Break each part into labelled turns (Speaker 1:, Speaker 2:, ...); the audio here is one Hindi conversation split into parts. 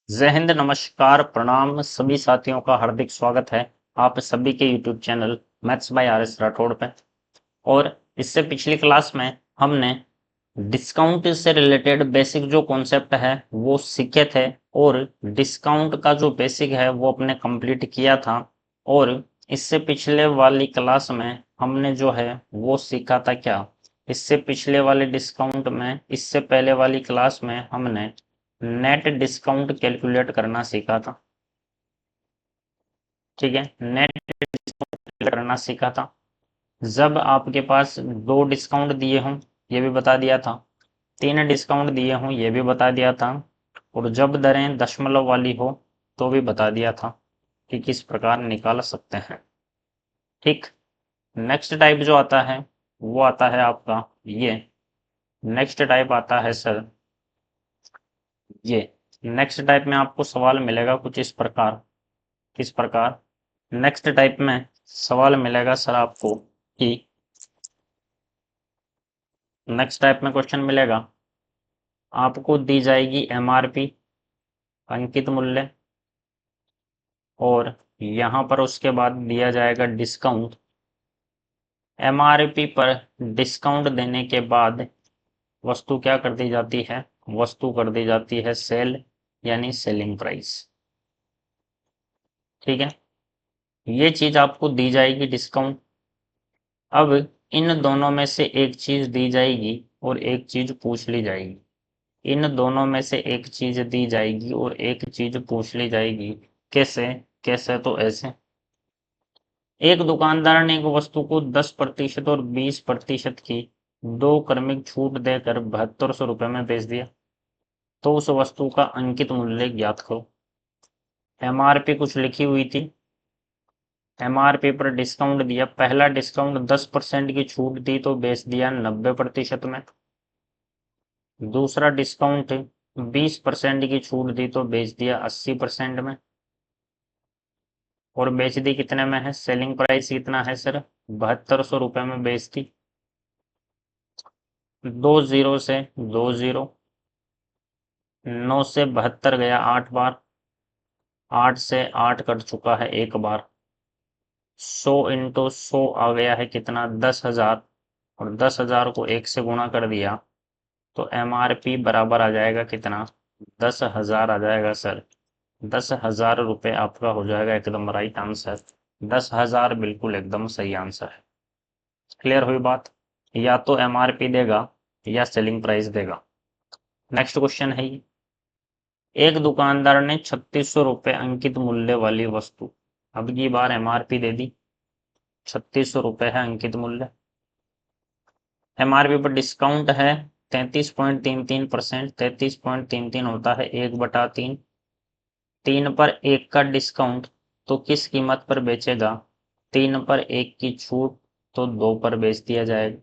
Speaker 1: जय हिंद, नमस्कार, प्रणाम सभी साथियों का हार्दिक स्वागत है आप सभी के YouTube channel maths by R S Rathore पे। और इससे पिछली क्लास में हमने डिस्काउंट से रिलेटेड बेसिक जो कॉन्सेप्ट है वो सीखे थे और डिस्काउंट का जो बेसिक है वो अपने कंप्लीट किया था। और इससे पिछले वाली क्लास में हमने जो है वो सीखा था क्या, इससे पिछले वाले डिस्काउंट में, इससे पहले वाली क्लास में हमने नेट डिस्काउंट कैलकुलेट करना सीखा था। ठीक है, नेट डिस्काउंट करना सीखा था जब आपके पास दो डिस्काउंट दिए हों, ये भी बता दिया था। तीन डिस्काउंट दिए हों, ये भी बता दिया था। और जब दरें दशमलव वाली हो तो भी बता दिया था कि किस प्रकार निकाल सकते हैं। ठीक, नेक्स्ट टाइप जो आता है वो आता है आपका ये। नेक्स्ट टाइप आता है सर ये। नेक्स्ट टाइप में आपको सवाल मिलेगा कुछ इस प्रकार। किस प्रकार? नेक्स्ट टाइप में सवाल मिलेगा सर आपको कि नेक्स्ट टाइप में क्वेश्चन मिलेगा, आपको दी जाएगी एमआरपी अंकित मूल्य और यहां पर उसके बाद दिया जाएगा डिस्काउंट। एमआरपी पर डिस्काउंट देने के बाद वस्तु क्या कर दी जाती है? वस्तु कर दी जाती है सेल, यानी सेलिंग प्राइस। ठीक है, ये चीज आपको दी जाएगी डिस्काउंट। अब इन दोनों में से एक चीज दी जाएगी और एक चीज पूछ ली जाएगी। इन दोनों में से एक चीज दी जाएगी और एक चीज पूछ ली जाएगी। कैसे? कैसे तो ऐसे, एक दुकानदार ने एक वस्तु को 10% और 20% की दो क्रमिक छूट देकर 7200 रुपए में बेच दिया, तो उस वस्तु का अंकित मूल्य ज्ञात करो। एमआरपी कुछ लिखी हुई थी, एमआरपी पर डिस्काउंट दिया। पहला डिस्काउंट 10% की छूट दी तो बेच दिया 90% में। दूसरा डिस्काउंट 20% की छूट दी तो बेच दिया 80% में। और बेच दी कितने में है? सेलिंग प्राइस कितना है सर? 7200 रुपए में बेच दी। दो जीरो से दो जीरो, 9 से 72 गया 8 बार, 8 से 8 कट चुका है एक बार। 100 इंटू 100 आ गया है कितना? 10,000। और 10,000 को 1 से गुणा कर दिया तो एमआरपी बराबर आ जाएगा कितना? 10,000 आ जाएगा सर। 10,000 रुपये आपका हो जाएगा एकदम राइट आंसर। 10,000 बिल्कुल एकदम सही आंसर है। क्लियर हुई बात? या तो एमआरपी देगा या सेलिंग प्राइस देगा। नेक्स्ट क्वेश्चन है ये, एक दुकानदार ने 3600 रुपये अंकित मूल्य वाली वस्तु, अब की बार एमआरपी दे दी, 3600 रुपये है अंकित मूल्य। एमआरपी पर डिस्काउंट है 33.33%। 33.33 होता है 1/3। 3 पर 1 का डिस्काउंट तो किस कीमत पर बेचेगा? 3 पर 1 की छूट तो 2 पर बेच दिया जाएगा।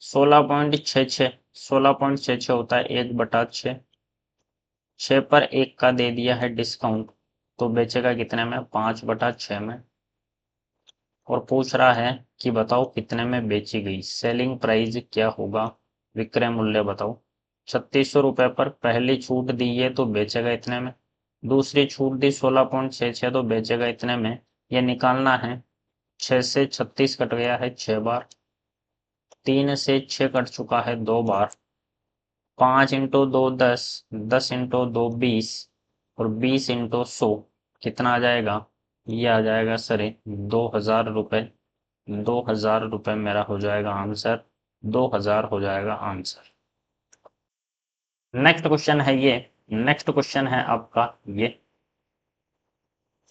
Speaker 1: 16.66, 16.66 होता है 1/6। 6 पर 1 का दे दिया है डिस्काउंट तो बेचेगा कितने में? 5/6 में। और पूछ रहा है कि बताओ कितने में बेची गई, सेलिंग प्राइस क्या होगा, विक्रय मूल्य बताओ। 3600 रुपये पर पहली छूट दी है तो बेचेगा इतने में, दूसरी छूट दी 16.66 तो बेचेगा इतने में। यह निकालना है, 6 से 36 कट गया है 6 बार, 3 से 6 कट चुका है 2 बार, 5 इंटू 2 10, 10 इंटू 2 20 और 20 इंटू 100 कितना आ जाएगा? ये आ जाएगा सर 2,000 रुपये। 2,000 रुपये मेरा हो जाएगा आंसर। 2,000 हो जाएगा आंसर। नेक्स्ट क्वेश्चन है ये। नेक्स्ट क्वेश्चन है आपका ये,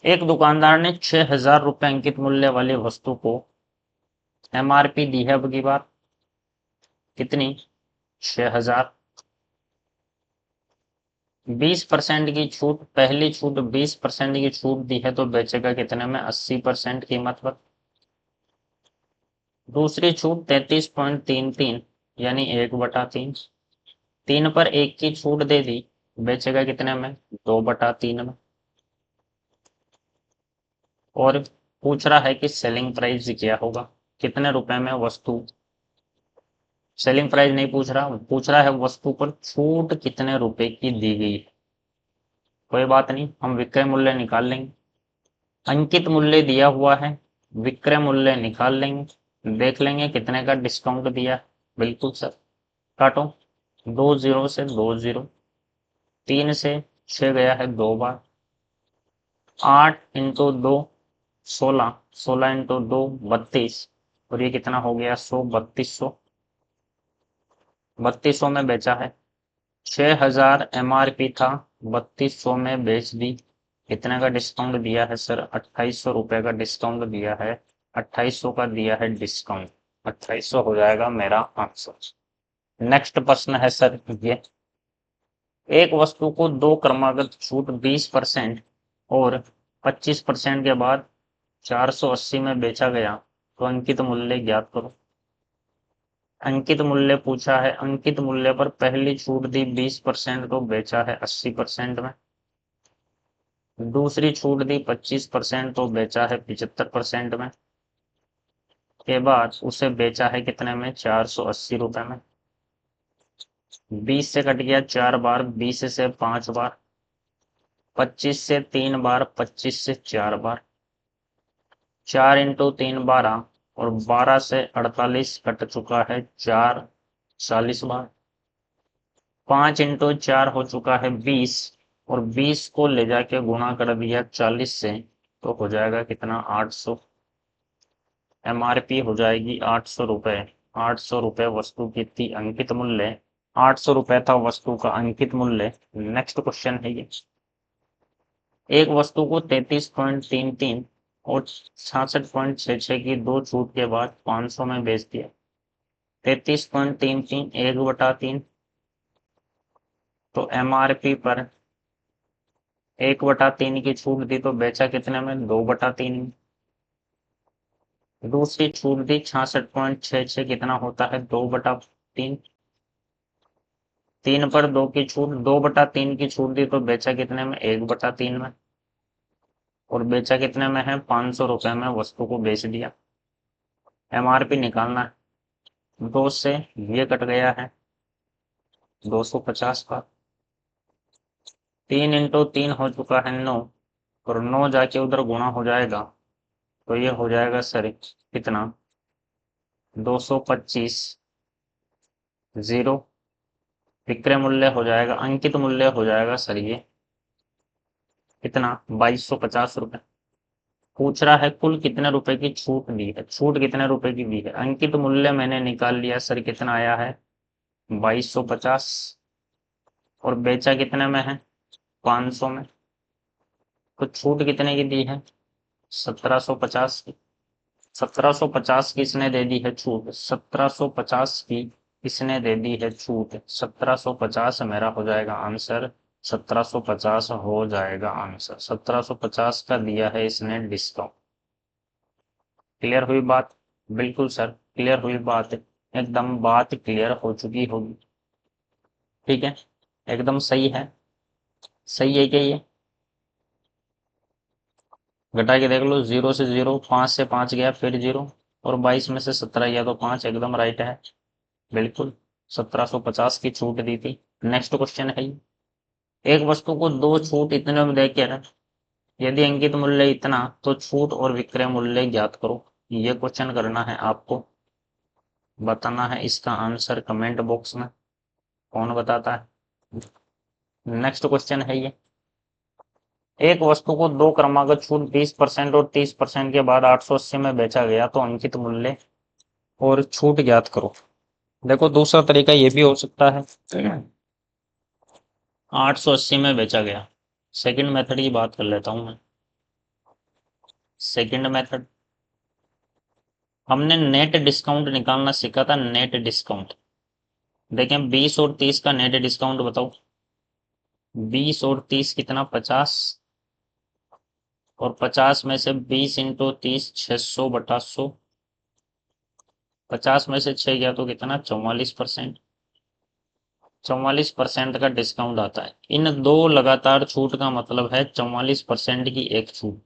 Speaker 1: एक दुकानदार ने 6,000 रुपये अंकित मूल्य वाली वस्तु को एमआरपी दी है अब की बार कितनी? 6,000। 20% की छूट, पहली छूट 20% की छूट दी है तो बेचेगा कितने में? 80% कीमत पर। दूसरी छूट 33.33 यानी 1/3। 3 पर 1 की छूट दे दी, बेचेगा कितने में? 2/3 में। और पूछ रहा है कि सेलिंग प्राइस क्या होगा, कितने रुपए में वस्तु। सेलिंग प्राइस नहीं पूछ रहा, पूछ रहा है वस्तु पर छूट कितने रुपए की दी गई है। कोई बात नहीं, हम विक्रय मूल्य निकाल लेंगे। अंकित मूल्य दिया हुआ है, विक्रय मूल्य निकाल लेंगे, देख लेंगे कितने का डिस्काउंट दिया। बिल्कुल सर। काटो, 2 0 से 2 0, 3 से 6 गया है 2 बार, 8 इंटू 2 16, 16 इंटू 2 32, और ये कितना हो गया 100, 3200। 3200 में बेचा है, 6000 MRP था, 3200 में बेच दी। कितने का डिस्काउंट दिया है सर? 2800 रुपये का डिस्काउंट दिया है, 2800 का दिया है डिस्काउंट, 2800 हो जाएगा मेरा आंसर। नेक्स्ट प्रश्न है सर ये, एक वस्तु को दो क्रमागत छूट 20% और 25% के बाद 480 में बेचा गया तो अंकित मूल्य ज्ञात करो। अंकित मूल्य पूछा है, अंकित मूल्य पर पहली छूट दी 20% तो बेचा है 80% में, दूसरी छूट दी 25% तो बेचा है 75% में, के बाद उसे बेचा है कितने में? 480 रुपए में। 20 से कट गया 4 बार, 20 से 5 बार, 25 से 3 बार, 25 से 4 बार, 4 इंटू 3 12, और 12 से 48 कट चुका है 4 40 बार, 5 इंटू 4 हो चुका है 20, और 20 को ले जाके गुणा कर दिया 40 से, तो हो जाएगा कितना? 800। MRP हो जाएगी 800 रुपये। 800 रुपये वस्तु की थी अंकित मूल्य, 800 रुपये था वस्तु का अंकित मूल्य। नेक्स्ट क्वेश्चन है ये, एक वस्तु को 33.33 और 66.66 की दो छूट के बाद 500 में बेच दिया। 33.33 1/3, तो MRP पर 1/3 की छूट दी तो बेचा कितने में? 2/3। दूसरी छूट दी 66.66, कितना होता है? 2/3। 3 पर 2 की छूट, 2/3 की छूट दी तो बेचा कितने में? 1/3 में, और बेचा कितने में है? 500 रुपए में वस्तु को बेच दिया। MRP निकालना है, 2 से ये कट गया है 250 का, 3 इंटू 3 हो चुका है 9, और 9 जाके उधर गुणा हो जाएगा तो ये हो जाएगा सर कितना? 225 0, विक्रय मूल्य हो जाएगा, अंकित मूल्य हो जाएगा सर ये कितना? 2250 रुपए। पूछ रहा है कुल कितने रुपए की छूट दी है, छूट कितने रुपए की दी है। अंकित मूल्य मैंने निकाल लिया सर, कितना आया है? 2250, और बेचा कितने में है? 500 में, तो छूट कितने की दी है? 1750 की। 1750 की इसने दे दी है छूट, 1750 की इसने दे दी है छूट, 1750 मेरा हो जाएगा आंसर। 1750 हो जाएगा आंसर, 1750 का दिया है इसने डिस्काउंट। क्लियर हुई बात? बिल्कुल सर, क्लियर हुई बात, एकदम बात क्लियर हो चुकी होगी। ठीक है, एकदम सही है। सही है क्या ये? घटा के देख लो, 0 से 0, 5 से 5 गया फिर 0, और 22 में से 17 गया तो 5, एकदम राइट है। बिल्कुल, 1750 की छूट दी थी। नेक्स्ट क्वेश्चन है ये, एक वस्तु को दो छूट इतने में देकर यदि अंकित मूल्य इतना तो छूट और विक्रय मूल्य ज्ञात करो। ये क्वेश्चन करना है आपको, बताना है इसका आंसर कमेंट बॉक्स में, कौन बताता है। नेक्स्ट क्वेश्चन है ये, एक वस्तु को दो क्रमागत छूट 20% और 30% के बाद 880 में बेचा गया तो अंकित मूल्य और छूट ज्ञात करो। देखो दूसरा तरीका ये भी हो सकता है, 880 में बेचा गया। सेकंड मेथड की बात कर लेता हूं मैं। सेकंड मेथड, हमने नेट डिस्काउंट निकालना सीखा था, नेट डिस्काउंट। देखें 20 और 30 का नेट डिस्काउंट बताओ। 20 और 30 कितना? 50, और 50 में से 20 इंटू 30 600/100, 50 में से 6 गया तो कितना? 44%। 44% का डिस्काउंट आता है। इन दो लगातार छूट का मतलब है 44% की एक छूट,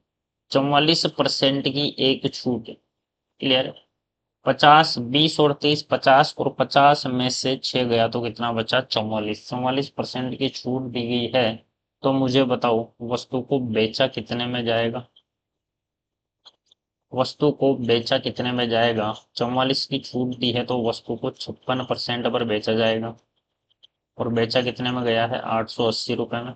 Speaker 1: 44% की एक छूट। क्लियर? 50, 20 और 30, 50, और 50 में से 6 गया तो कितना बचा? 44। 44% की छूट दी गई है तो मुझे बताओ वस्तु को बेचा कितने में जाएगा। वस्तु को बेचा कितने में जाएगा। 44 की छूट दी है तो वस्तु को 56% पर बेचा जाएगा, और बेचा कितने में गया है, 880 रुपए में।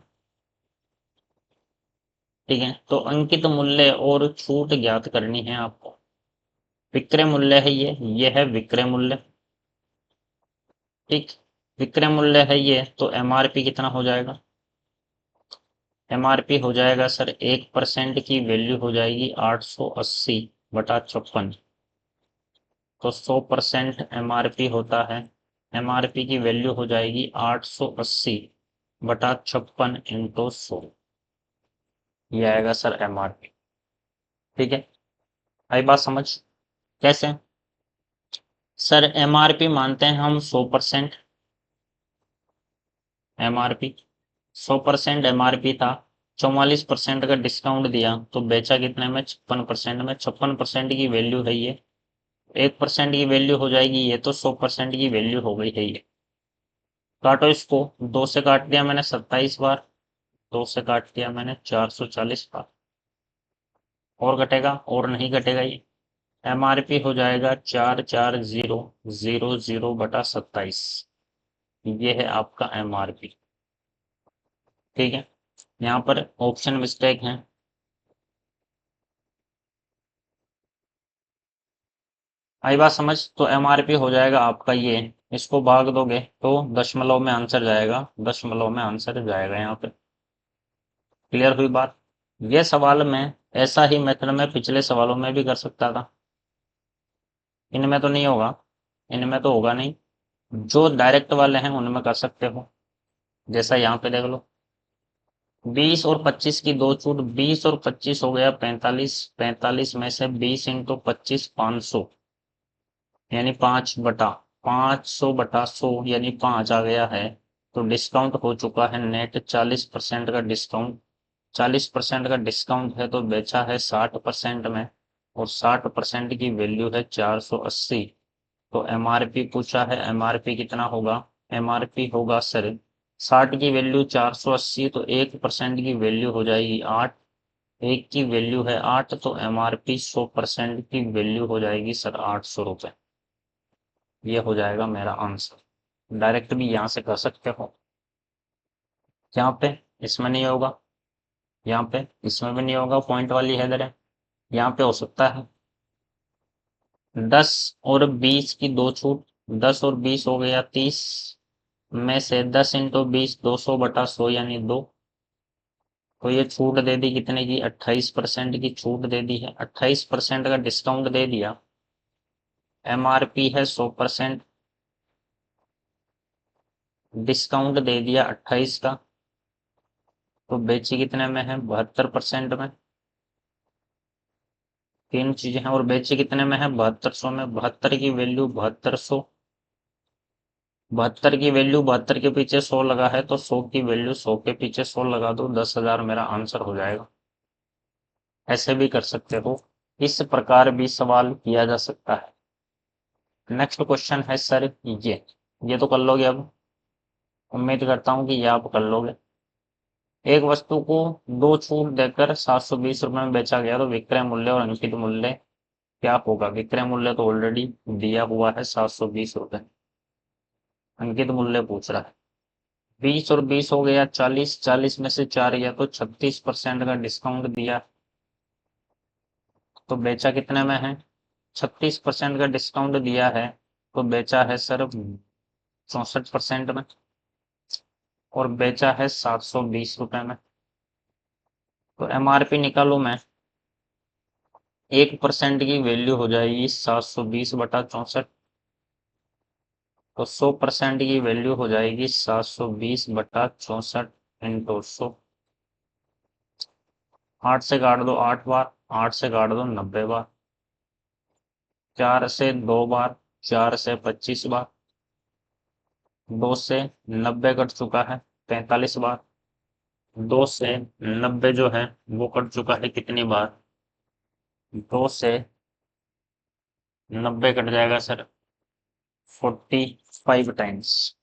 Speaker 1: ठीक है, तो अंकित मूल्य और छूट ज्ञात करनी है आपको। विक्रय मूल्य है ये है विक्रय मूल्य। ठीक, विक्रय मूल्य है ये, तो एमआरपी कितना हो जाएगा। एमआरपी हो जाएगा सर 1% की वैल्यू हो जाएगी 880/56। तो 100% एमआरपी होता है, एमआरपी की वैल्यू हो जाएगी 880/56 इंटू 100। ये आएगा सर एमआरपी। ठीक है, आई बात समझ। कैसे सर, एमआरपी मानते हैं हम 100%। एमआरपी 100% एमआरपी था, 44% का डिस्काउंट दिया तो बेचा कितने में, 56% में। 56% की वैल्यू है ये, 1% की वैल्यू हो जाएगी ये, तो 100% की वैल्यू हो गई है ये। काटो इसको, 2 से काट दिया मैंने 27 बार, 2 से काट दिया मैंने 440 बार। और घटेगा, और नहीं घटेगा ये। एमआरपी हो जाएगा 440000/27। ये है आपका एमआरपी। ठीक है, यहाँ पर ऑप्शन मिस्टेक है। आई बात समझ। तो एमआरपी हो जाएगा आपका ये, इसको भाग दोगे तो दशमलव में आंसर जाएगा, दशमलव में आंसर जाएगा यहाँ पे। क्लियर हुई बात। ये सवाल में ऐसा ही मेथड में पिछले सवालों में भी कर सकता था, इनमें तो नहीं होगा, इनमें तो होगा नहीं। जो डायरेक्ट वाले हैं उनमें कर सकते हो, जैसा यहाँ पे देख लो। 20 और 25 की दो छूट, 20 और 25 हो गया 45, 45 में से 20 इंटू 25 500, यानी 5/500/100 यानी 5 आ गया है। तो डिस्काउंट हो चुका है नेट 40% का डिस्काउंट। 40% का डिस्काउंट है तो बेचा है 60% में, और 60% की वैल्यू है 480। तो एमआरपी पूछा है, एमआरपी कितना होगा। एमआरपी होगा सर 60 की वैल्यू 480, तो 1% की वैल्यू हो जाएगी 8। एक की वैल्यू है 8, तो एमआरपी 100% की वैल्यू हो जाएगी सर 800 रुपये। ये हो जाएगा मेरा आंसर। डायरेक्ट भी यहाँ से कर सकते हो, यहाँ पे इसमें नहीं होगा, यहाँ पे इसमें भी नहीं होगा, पॉइंट वाली है इधर है। यहाँ पे हो सकता है। 10 और 20 की दो छूट, 10 और 20 हो गया 30 में से 10 इंटू 20 200/100 यानी 2। तो ये छूट दे दी कितने की, 28% की छूट दे दी है, 28% का डिस्काउंट दे दिया। एमआरपी है 100%, डिस्काउंट दे दिया 28 का, तो बेची कितने में है, 72% में। तीन चीजें हैं, और बेची कितने में है, 7200 में। 72 की वैल्यू 7200, 72 की वैल्यू 72 के पीछे 100 लगा है, तो 100 की वैल्यू 100 के पीछे 100 लगा दो, 10,000 मेरा आंसर हो जाएगा। ऐसे भी कर सकते हो, इस प्रकार भी सवाल किया जा सकता है। नेक्स्ट क्वेश्चन है सर ये तो कर लोगे अब, उम्मीद करता हूँ कि ये आप कर लोगे। एक वस्तु को दो छूट देकर 720 रुपए में बेचा गया, तो विक्रय मूल्य और अंकित मूल्य क्या होगा। विक्रय मूल्य तो ऑलरेडी दिया हुआ है 720 रुपए, अंकित मूल्य पूछ रहा है। 20 और 20 हो गया 40, 40 में से 4 गया तो 36% का डिस्काउंट दिया, तो बेचा कितने में है, 36% का डिस्काउंट दिया है, तो बेचा है सर 64% में, और बेचा है 720 रुपए में। तो एमआरपी निकालू मैं, 1% की वैल्यू हो जाएगी 720/64, तो 100% की वैल्यू हो जाएगी 720/64 इंटू 100। 8 से काट दो 8 बार, 8 से काट दो 90 बार, 4 से 2 बार, 4 से 25 बार, 2 से 90 कट चुका है 45 बार, 2 से 90 जो है वो कट चुका है कितनी बार, 2 से 90 कट जाएगा सर 45 टाइम्स।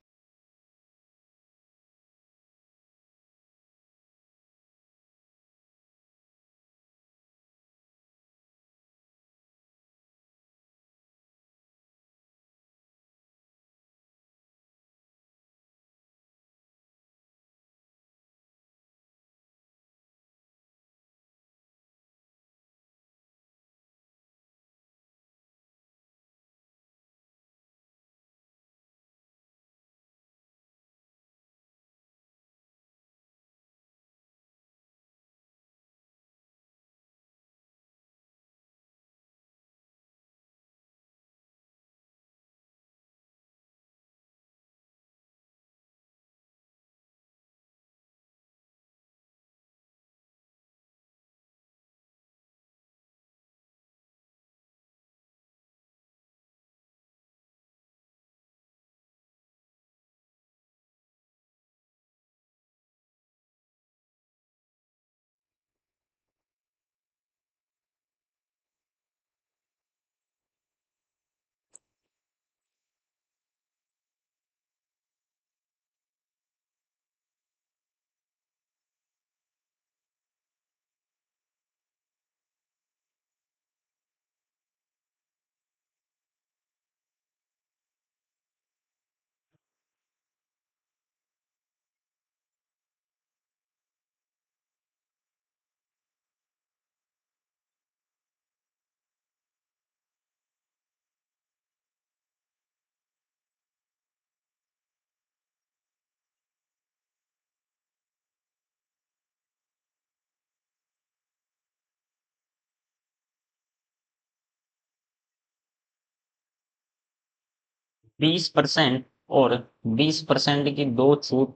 Speaker 1: 20% और 20% की दो छूट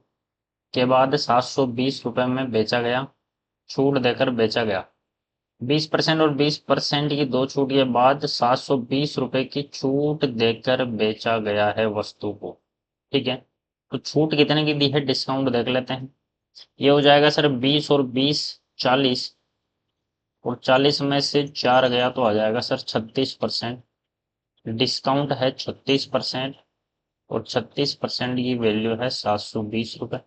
Speaker 1: के बाद 720 रुपये में बेचा गया, छूट देकर बेचा गया। 20% और 20% की दो छूट के बाद 720 रुपये की छूट देकर बेचा गया है वस्तु को। ठीक है, तो छूट कितने की दी है, डिस्काउंट देख लेते हैं। ये हो जाएगा सर 20 और 20 40, और 40 में से 4 गया तो आ जाएगा सर 36%। डिस्काउंट है 36%, और 36% की वैल्यू है 720 रुपये।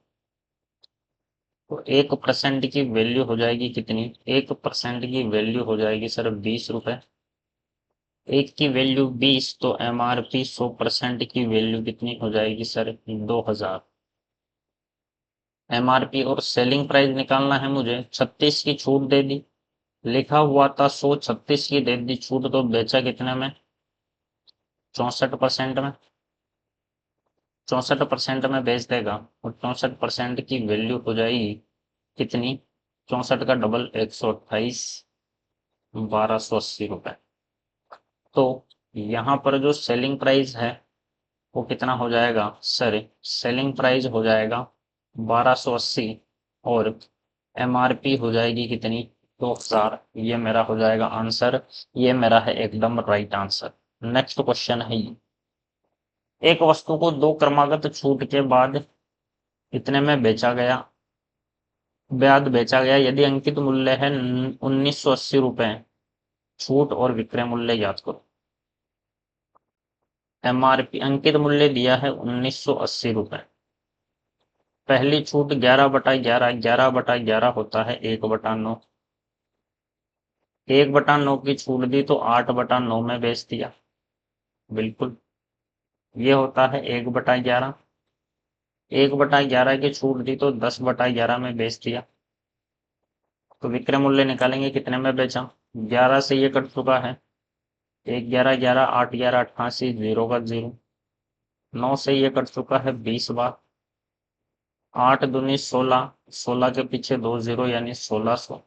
Speaker 1: तो 1% की वैल्यू हो जाएगी कितनी, 1% की वैल्यू हो जाएगी सर 20 रुपये। एक की वैल्यू 20, तो MRP 100% की वैल्यू कितनी हो जाएगी सर 2000। MRP और सेलिंग प्राइस निकालना है मुझे। 36 की छूट दे दी, लिखा हुआ था 100, 36 की दे दी छूट, तो बेचा कितने में, 64% में। 64% में बेच देगा, और 64% की वैल्यू हो जाएगी कितनी, 64 का डबल 128, 1280 रुपये। तो यहाँ पर जो सेलिंग प्राइस है वो कितना हो जाएगा सर, सेलिंग प्राइस हो जाएगा 1280, और MRP हो जाएगी कितनी, 2000। ये मेरा हो जाएगा आंसर, ये मेरा है एकदम राइट आंसर। नेक्स्ट क्वेश्चन है ये, एक वस्तु को दो क्रमागत छूट के बाद इतने में बेचा गया यदि अंकित मूल्य है 1980 रुपये, छूट और विक्रय मूल्य ज्ञात करो। MRP अंकित मूल्य दिया है 1980 रुपये। पहली छूट 11/11, 11/11 होता है 1/9। 1/9 की छूट दी तो 8/9 में बेच दिया, बिल्कुल ये होता है 1/11। 1/11 की छूट दी तो 10/11 में बेच दिया। तो विक्रय मूल्य निकालेंगे, कितने में बेचा, 11 से ये कट चुका है, 1 11 11, 8 11 88, 0 का 0। 9 से ये कट चुका है 20 बार, 8 दूनी 16, 16 के पीछे 2 0 यानी 1600,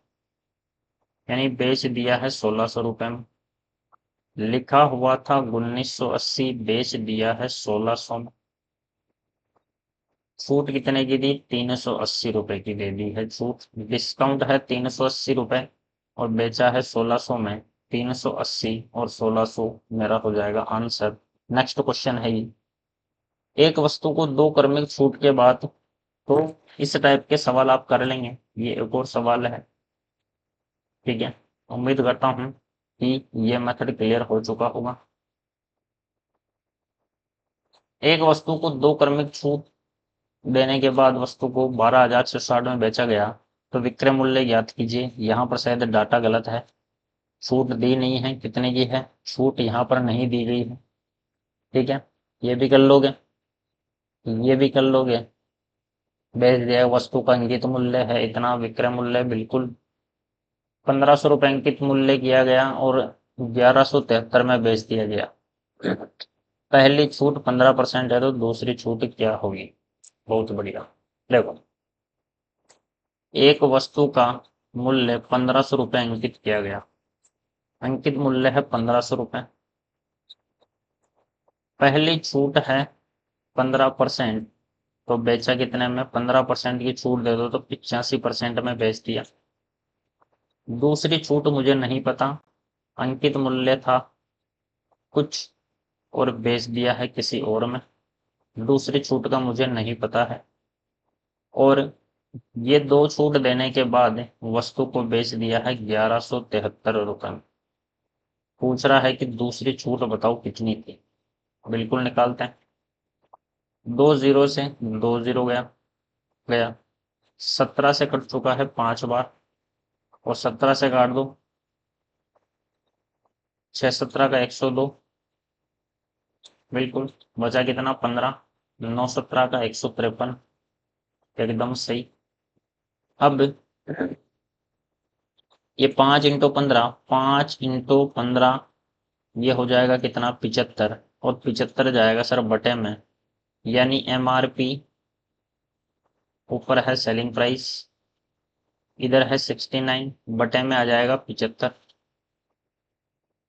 Speaker 1: यानी बेच दिया है 1600 रुपये में। लिखा हुआ था 1980, बेच दिया है 1600 में। छूट कितने की दी, 380 रुपये की दे दी है छूट। डिस्काउंट है 380 रुपये, और बेचा है 1600 में। 380 और 1600 मेरा हो जाएगा आंसर। नेक्स्ट क्वेश्चन है ये, एक वस्तु को दो क्रमिक छूट के बाद, तो इस टाइप के सवाल आप कर लेंगे। ये एक और सवाल है, ठीक है। उम्मीद करता हूं कि ये मेथड क्लियर हो चुका होगा। एक वस्तु को दो क्रमिक छूट देने के बाद वस्तु को 12,660 में बेचा गया, तो विक्रय मूल्य ज्ञात कीजिए। यहाँ पर शायद डाटा गलत है, छूट दी नहीं है, कितने की है छूट, यहाँ पर नहीं दी गई है। ठीक है, ये भी कर लोगे, ये भी कर लोगे। बेच दिया, वस्तु का अंकित मूल्य है इतना, विक्रय मूल्य बिल्कुल 1500 रुपये अंकित मूल्य किया गया, और 1173 में बेच दिया गया। पहली छूट 15% है, तो दूसरी छूट क्या होगी, बहुत बढ़िया। देखो, एक वस्तु का मूल्य 1500 रुपये अंकित किया गया, अंकित मूल्य है 1500 रुपये। पहली छूट है 15%, तो बेचा कितने में, 15% की छूट दे दो तो 85% में बेच दिया। दूसरी छूट मुझे नहीं पता, अंकित मूल्य था कुछ और बेच दिया है किसी और में। दूसरी छूट का मुझे नहीं पता है, और ये दो छूट देने के बाद वस्तु को बेच दिया है 1173 रुपये में। पूछ रहा है कि दूसरी छूट बताओ कितनी थी, बिल्कुल निकालते हैं। 2 0 से 2 0 गया गया, 17 से कट चुका है 5 बार, और 17 से काट दो, 6 17 का 102, बिल्कुल बचा कितना 15, 9 17 का 153, एकदम सही। अब ये 5 × 15, 5 × 15, ये हो जाएगा कितना 75, और 75 जाएगा सर बटे में, यानी MRP ऊपर है सेलिंग प्राइस, इधर है 69, बटे में आ जाएगा 75।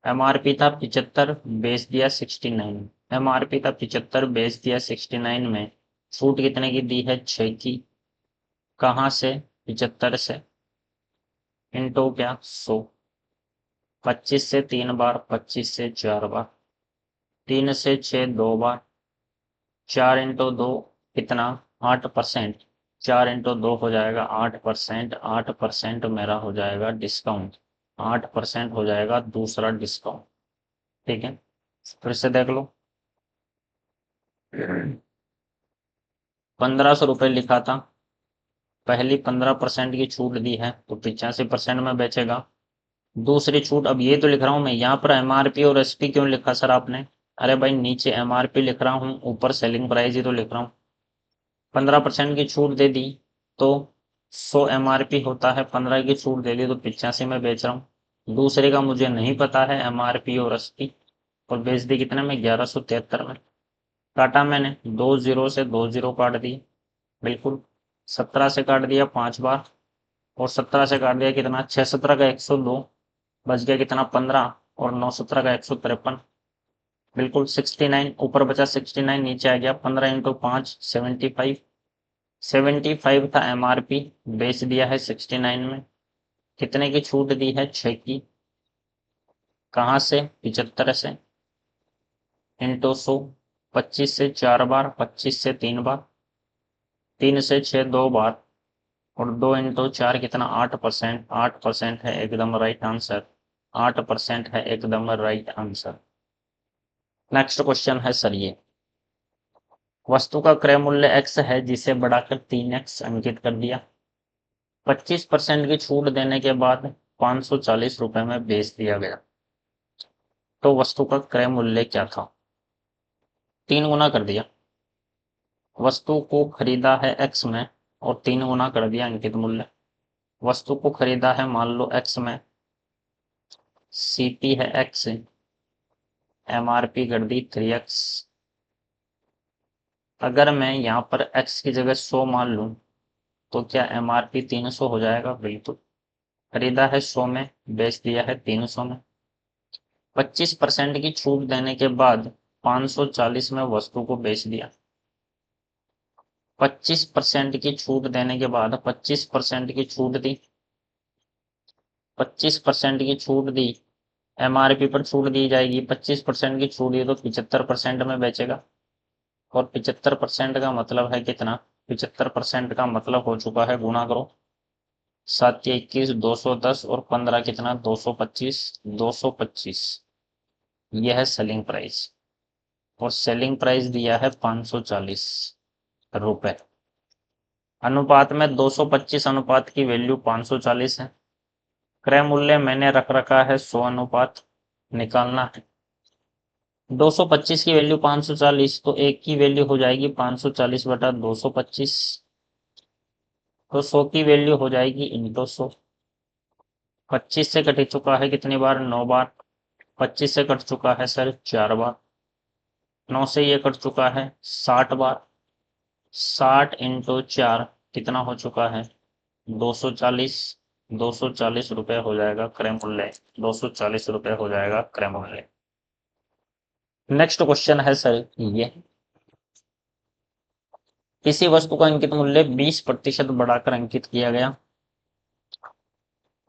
Speaker 1: MRP था 75, बेच दिया 69, MRP था 75, बेच दिया 69 में, छूट कितने की दी है? 6 की। कहाँ से? 75 से, इंटू क्या? 100। 25 से 3 बार, 25 से 4 बार, 3 से 6 2 बार, 4 इंटू 2 कितना? 8%। 4 इंटू 2 हो जाएगा 8%। 8% मेरा हो जाएगा डिस्काउंट। 8% हो जाएगा दूसरा डिस्काउंट। ठीक है, फिर से देख लो। 1500 रुपये लिखा था, पहली 15% की छूट दी है तो 85% में बेचेगा। दूसरी छूट, अब ये तो लिख रहा हूं मैं, यहाँ पर MRP और SP क्यों लिखा सर आपने? अरे भाई नीचे MRP लिख रहा हूँ, ऊपर सेलिंग प्राइस ही तो लिख रहा हूँ। 15% की छूट दे दी तो 100 MRP होता है, 15 की छूट दे दी तो 85 में बेच रहा हूँ। दूसरे का मुझे नहीं पता है MRP और SP, और बेच दी कितने में? 1173 में। काटा मैंने, 2 जीरो से 2 जीरो काट दिए, बिल्कुल। 17 से काट दिया 5 बार, और 17 से काट दिया कितना? 6 17 का 102, बच गया कितना? 15, और 9 17 का 153, बिल्कुल 69। ऊपर बचा 69, नीचे आ गया 15 इंटू 5 75। 75 था MRP, बेच दिया है 69 में। कितने की छूट दी है? 6 की। कहाँ से? 75 से, इंटू 100। 25 से 4 बार, 25 से 3 बार, 3 से 6 2 बार, और 2 इंटू 4 कितना? 8%। 8% है एकदम राइट आंसर। 8% है एकदम राइट आंसर। नेक्स्ट क्वेश्चन है सर ये, वस्तु का क्रय मूल्य x है जिसे बढ़ाकर 3x अंकित कर दिया। 25% की छूट देने के बाद 540 रुपए में बेच दिया गया, तो वस्तु का क्रय मूल्य क्या था? 3 गुना कर दिया। वस्तु को खरीदा है x में और 3 गुना कर दिया अंकित मूल्य। वस्तु को खरीदा है मान लो x में, CP है x, MRP कर दी 3x। अगर मैं यहाँ पर x की जगह 100 मान लूं तो क्या MRP 300 हो जाएगा? बिल्कुल। खरीदा है 100 में, बेच दिया है 300 में। 25% की छूट देने के बाद 540 में वस्तु को बेच दिया। 25% की छूट देने के बाद 25% की छूट दी, 25% की छूट दी, MRP पर छूट दी जाएगी। 25% की छूट दी तो 75% में बेचेगा, और 75% का मतलब है कितना? 75% का मतलब हो चुका है, गुणा करो, 7 या 21, 210, और 15 कितना? 225। 225 यह है सेलिंग प्राइस, और सेलिंग प्राइस दिया है 540 रुपए। अनुपात में 225 अनुपात की वैल्यू 540 है। क्रय मूल्य मैंने रख रखा है 100 अनुपात, निकालना है। 225 की वैल्यू 540, तो एक की वैल्यू हो जाएगी 540 बटा 225, तो 100 की वैल्यू हो जाएगी इंटू 100। 25 से कट चुका है कितनी बार? 9 बार। 25 से कट चुका है सर 4 बार। 9 से ये कट चुका है 60 बार। 60 इंटू 4 कितना हो चुका है? 240। 240 रुपये हो जाएगा क्रय मूल्य। 240 रुपये हो जाएगा क्रय मूल्य। नेक्स्ट क्वेश्चन है सर ये, किसी वस्तु का अंकित मूल्य 20% बढ़ाकर अंकित किया गया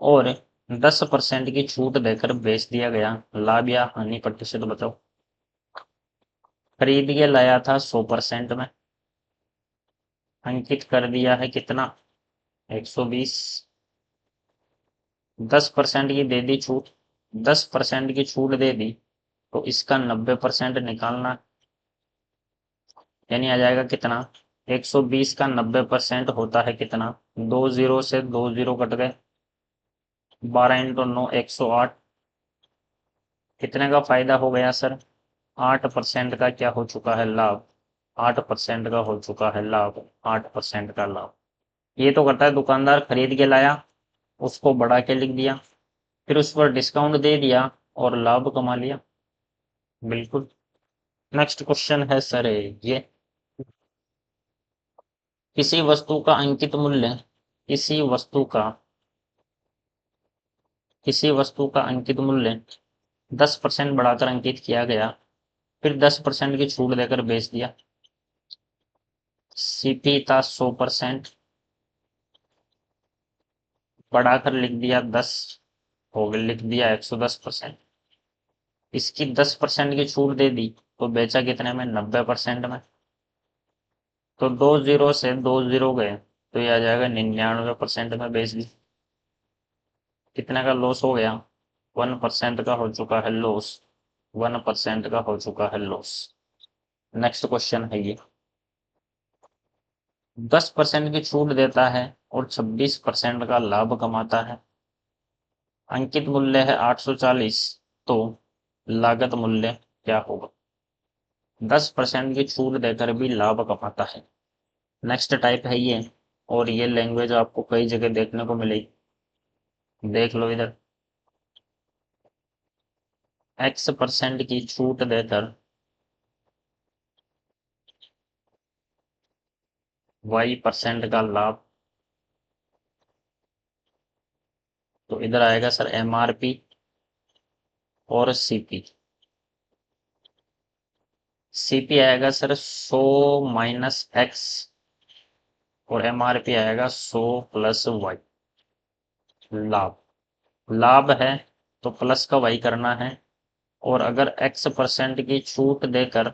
Speaker 1: और 10% की छूट देकर बेच दिया गया। लाभ या हानि प्रतिशत बताओ। खरीद के लाया था 100% में, अंकित कर दिया है कितना? 120। 10% की दे दी छूट, 10% की छूट दे दी तो इसका 90% निकालना, यानी आ जाएगा कितना? 120 का 90% होता है कितना? 2 जीरो से 2 जीरो कट गए, 12 इंटू 9 108। कितने का फायदा हो गया सर? 8% का क्या हो चुका है? लाभ। 8% का हो चुका है लाभ। 8% का लाभ। ये तो करता है दुकानदार, खरीद के लाया, उसको बढ़ा के लिख दिया, फिर उस पर डिस्काउंट दे दिया और लाभ कमा लिया। बिल्कुल। नेक्स्ट क्वेश्चन है सर ये, किसी वस्तु का अंकित मूल्य, किसी वस्तु का, किसी वस्तु का अंकित मूल्य 10% बढ़ाकर अंकित किया गया फिर 10% की छूट देकर बेच दिया। सीपी था 100%, बढ़ाकर लिख दिया 10, हो गया, लिख दिया 110%। इसकी 10% की छूट दे दी तो बेचा कितने में, 90% में। तो 20 से 20 गए तो ये आ जाएगा 99% में बेच दी। कितने का लॉस हो गया, 1% का हो चुका है लॉस, 1% का हो चुका है लॉस। नेक्स्ट क्वेश्चन है ये, 10% की छूट देता है और 26% का लाभ कमाता है। अंकित मूल्य है 840, तो लागत मूल्य क्या होगा। 10% की छूट देकर भी लाभ कमाता है। नेक्स्ट टाइप है ये, और ये लैंग्वेज आपको कई जगह देखने को मिलेगी। देख लो इधर, X% की छूट देकर Y% का लाभ। तो इधर आएगा सर MRP और CP। CP आएगा सर 100 माइनस X और MRP आएगा 100 प्लस Y। लाभ, लाभ है तो प्लस का Y करना है, और अगर X% की छूट देकर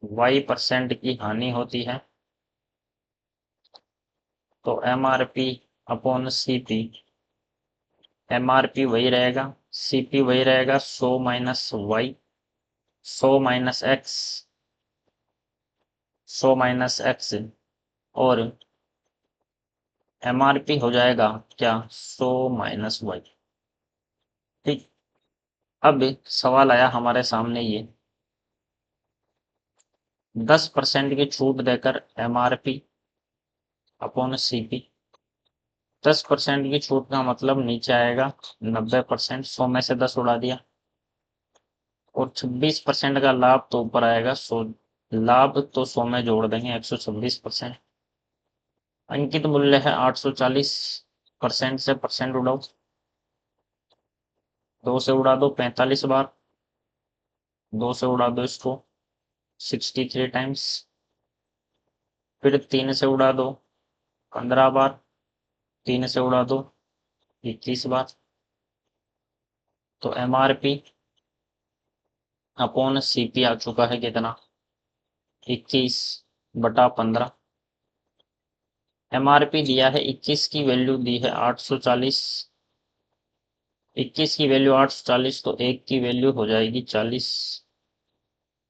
Speaker 1: Y% की हानि होती है तो MRP अपॉन CP, MRP वही रहेगा, CP वही रहेगा, 100 minus Y, 100 minus X, 100 minus X, और MRP हो जाएगा क्या, 100 माइनस Y। ठीक, अब सवाल आया हमारे सामने ये, 10% की छूट देकर MRP अपॉन CP। 10% की छूट का मतलब नीचे आएगा 90%, 100 में से 10 उड़ा दिया, और 26% का लाभ तो ऊपर आएगा 100, लाभ तो 100 में जोड़ देंगे 126%। अंकित मूल्य है 840, परसेंट से परसेंट उड़ाओ, 2 से उड़ा दो 45 बार, 2 से उड़ा दो इसको 63 टाइम्स, फिर 3 से उड़ा दो 15 बार, 3 से उड़ा दो 21 बार। तो MRP अपॉन CP आ चुका है कितना, 21/15। MRP दिया है 21 की वैल्यू दी है 840, 21 की वैल्यू 840, तो एक की वैल्यू हो जाएगी 40,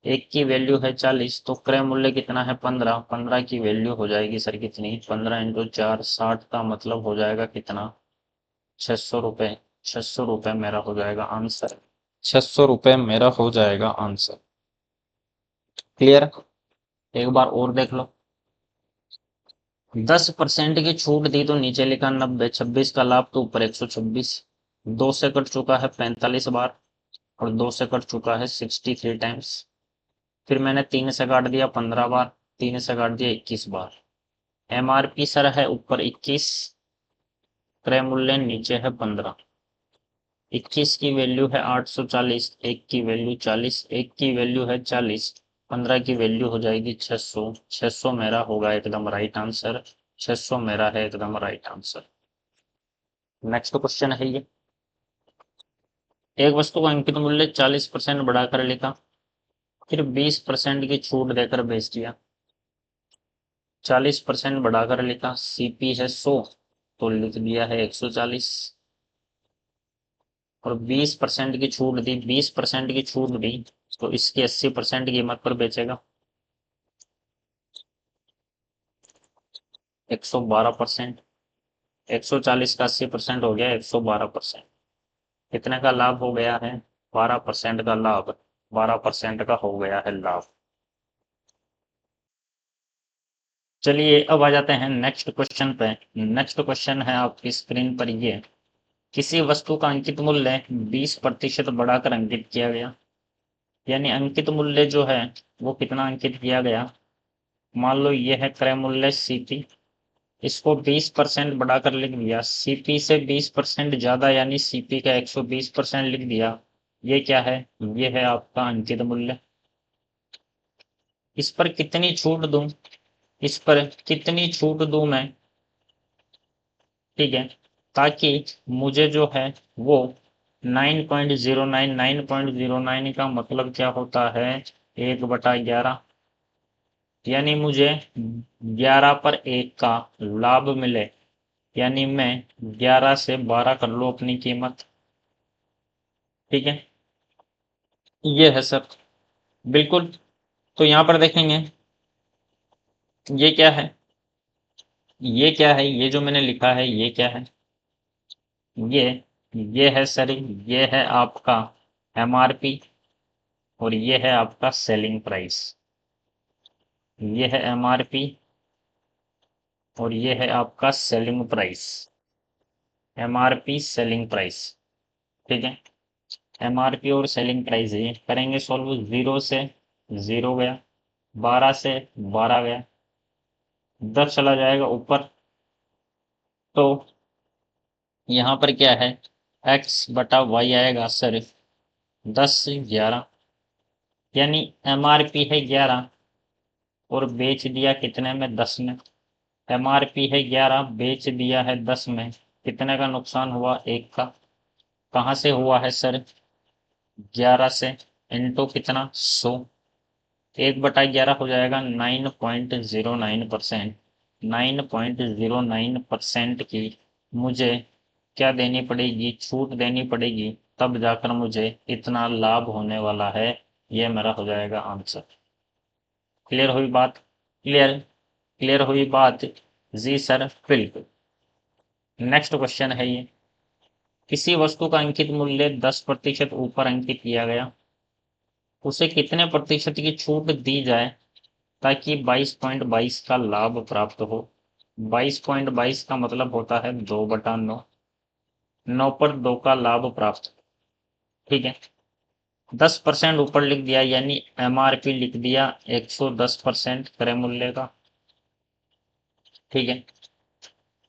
Speaker 1: एक की वैल्यू है 40, तो क्रय मूल्य कितना है 15, 15 की वैल्यू हो जाएगी सर कितनी, 15 इंटू 4 60, का मतलब हो जाएगा कितना, 600 रुपये। 600 रुपये मेरा हो जाएगा आंसर, 600 रुपये मेरा हो जाएगा आंसर। क्लियर, एक बार और देख लो, 10% की छूट दी तो नीचे लिखा 90, 26 का लाभ तो ऊपर 126, 2 से कट चुका है 45 बार, और 2 से कट चुका है 63 टाइम्स, फिर मैंने 3 से काट दिया 15 बार, 3 से काट दिया 21 बार। MRP सर है ऊपर 21, क्रय मूल्य नीचे है 15, 21 की वैल्यू है 840, एक की वैल्यू 40, एक की वैल्यू है 40, 15 की वैल्यू हो जाएगी 600, 600 मेरा होगा एकदम राइट आंसर, 600 मेरा है एकदम राइट आंसर। नेक्स्ट क्वेश्चन है ये, एक वस्तु का अंकित मूल्य 40% बढ़ाकर लिखा, फिर 20% की छूट देकर बेच दिया। 40% बढ़ाकर लिखा, CP है 100, तो लिख दिया है 140, और 20% की छूट दी, 20% की छूट दी तो इसकी 80% कीमत पर बेचेगा। 112%, 140 का 80% हो गया 112%। कितने का लाभ हो गया है, 12% का लाभ, 12% का हो गया है लाभ। चलिए अब आ जाते हैं नेक्स्ट क्वेश्चन पे। नेक्स्ट क्वेश्चन है आपकी स्क्रीन पर ये, किसी वस्तु का अंकित मूल्य 20% बढ़ाकर अंकित किया गया। यानी अंकित मूल्य जो है वो कितना अंकित किया गया, मान लो ये है क्रय मूल्य CP, इसको 20% बढ़ाकर लिख दिया, सीपी से 20% ज्यादा यानी सीपी का 120% लिख दिया। ये क्या है? ये है आपका अंकित मूल्य। इस पर कितनी छूट दूं? इस पर कितनी छूट दूं मैं? ठीक है, ताकि मुझे जो है वो 9.09, 9.09 का मतलब क्या होता है? 1/11, यानी मुझे 11/1 का लाभ मिले, यानी मैं 11 से 12 कर लूँ अपनी कीमत। ठीक है, ये है सर, बिल्कुल। तो यहाँ पर देखेंगे ये क्या है, ये क्या है, ये जो मैंने लिखा है ये क्या है? ये ये है सर, ये है आपका एमआरपी और ये है आपका सेलिंग प्राइस। ये है एमआरपी और ये है आपका selling price. MRP selling price, ठीक है। एमआरपी और सेलिंग प्राइस ये करेंगे सॉल्व। 0 से 0 गया, 12 से 12 गया, 10 चला जाएगा ऊपर। तो यहाँ पर क्या है? x/y आएगा सर 10 से 11, यानी एमआरपी है 11 और बेच दिया कितने में? 10 में। एमआरपी है 11, बेच दिया है 10 में, कितने का नुकसान हुआ? 1 का। कहाँ से हुआ है सर? 11 से, इंटू कितना? 100। 1/11 हो जाएगा 9.09%। 9.09% की मुझे क्या देनी पड़ेगी? छूट देनी पड़ेगी, तब जाकर मुझे इतना लाभ होने वाला है। ये मेरा हो जाएगा आंसर। क्लियर हुई बात? क्लियर? क्लियर हुई बात? जी सर, बिल्कुल। नेक्स्ट क्वेश्चन है ये, किसी वस्तु का अंकित मूल्य 10% ऊपर अंकित किया गया, उसे कितने प्रतिशत की छूट दी जाए ताकि 22.22 का लाभ प्राप्त हो? 22.22 का मतलब होता है 2/9, 9 पर 2 का लाभ प्राप्त। ठीक है, 10% ऊपर लिख दिया, यानी एमआरपी लिख दिया 110% क्रय मूल्य का। ठीक है,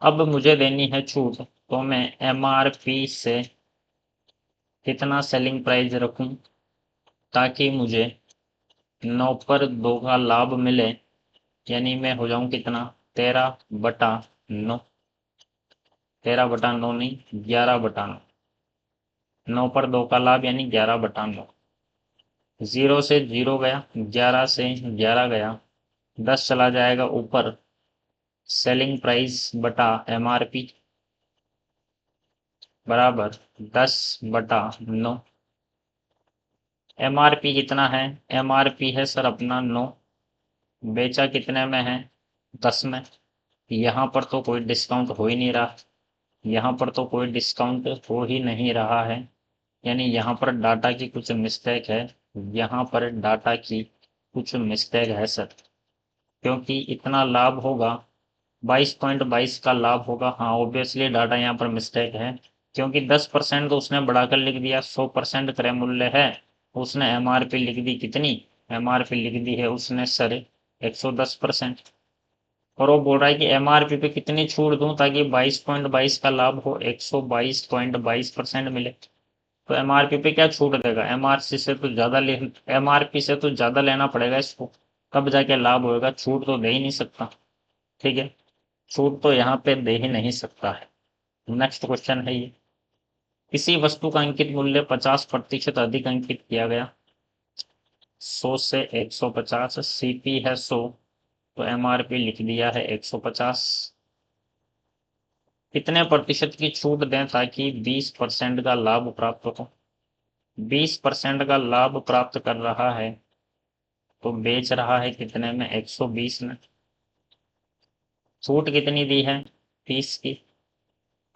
Speaker 1: अब मुझे देनी है छूट, तो मैं एमआरपी से कितना सेलिंग प्राइस रखूं ताकि मुझे 9 पर 2 का लाभ मिले, यानी मैं हो जाऊं कितना? 13/9। 13/9 नहीं, 11/9। 9 पर 2 का लाभ यानी 11/9। 0 से 0 गया, 11 से 11 गया, 10 चला जाएगा ऊपर, सेलिंग प्राइस बटा एमआरपी बराबर 10/9। एमआरपी कितना है? एमआरपी है सर अपना 9, बेचा कितने में है? 10 में। यहाँ पर तो कोई डिस्काउंट हो ही नहीं रहा, यहाँ पर तो कोई डिस्काउंट हो ही नहीं रहा है, यानी यहाँ पर डाटा की कुछ मिस्टेक है। यहाँ पर डाटा की कुछ मिस्टेक है सर, क्योंकि इतना लाभ होगा, 22.22 का लाभ होगा। हाँ, ऑब्वियसली डाटा यहाँ पर मिस्टेक है, क्योंकि 10% तो उसने बढ़ाकर लिख दिया, 100% क्रय मूल्य है, उसने एमआरपी लिख दी कितनी? एमआरपी लिख दी है उसने सर 110%। और वो बोल रहा है कि एमआरपी पे कितनी छूट दूं ताकि 22.22 का लाभ हो, 122.22% मिले। तो एमआरपी पे क्या छूट देगा? एमआरपी से तो ज्यादा ले, एमआरपी से तो ज्यादा लेना पड़ेगा इसको, तब जाके लाभ होएगा। छूट तो दे ही नहीं सकता। ठीक है, छूट तो यहाँ पे दे ही नहीं सकता है। नेक्स्ट क्वेश्चन है ये, किसी वस्तु का अंकित मूल्य 50% अधिक अंकित किया गया, 100 से 150, सीपी है 100, तो एमआरपी लिख दिया है 150। कितने प्रतिशत की छूट दें ताकि 20% का लाभ प्राप्त हो? 20% का लाभ प्राप्त कर रहा है, तो बेच रहा है कितने में? 120 में। छूट कितनी दी है? 30 की।